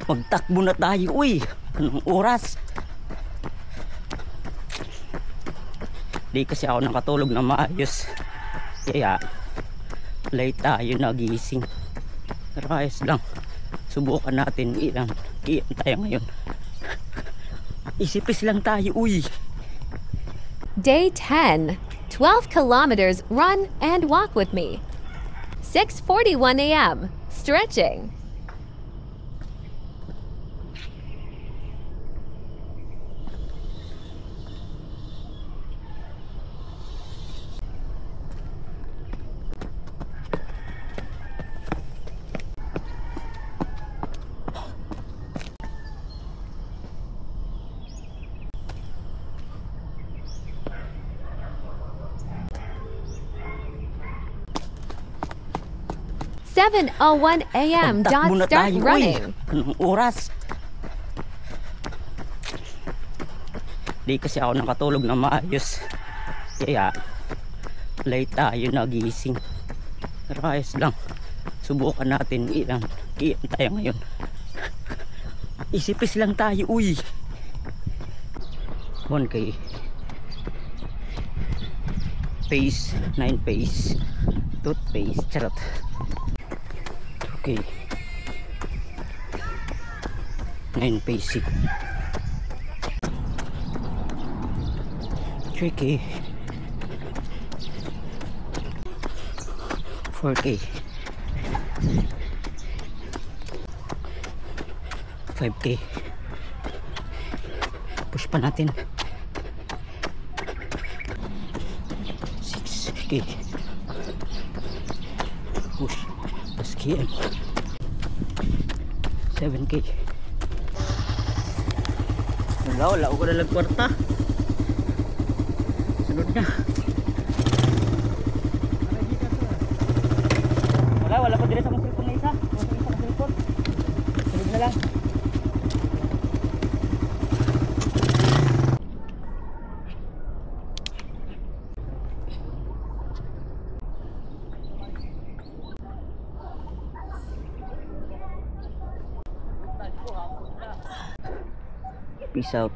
Magtakbo na tayo, uy. Anong oras? Di kasi ako nakatulog na maayos. Kaya late tayo nagising. Pero ayos lang. Subukan natin ilang kiyan tayo ngayon. Isipis lang tayo, uy. Day 10. 12 kilometers run and walk with me. 6:41 a.m. Stretching. (7:01 a.m.) Magtakbo na Start tayo, uy. running. Anong oras? Di kasi ako nakatulog na maayos. Kaya late tayo nagising. Pero ayos lang. Subukan natin ilang kiyan tayo ngayon. Isipis lang tayo, uy. 1K pace, 9 pace, toothpaste, charot. Okay, 9 pace, 3K, 4K, 5K. Push pa natin. 6K. Push. Plus KM. 7K. Wala ko na nagkwarta. Sunod na. Wala pa dire sa mga cellphone na isa. Wala sa cellphone. Sunod na lang. Peace out.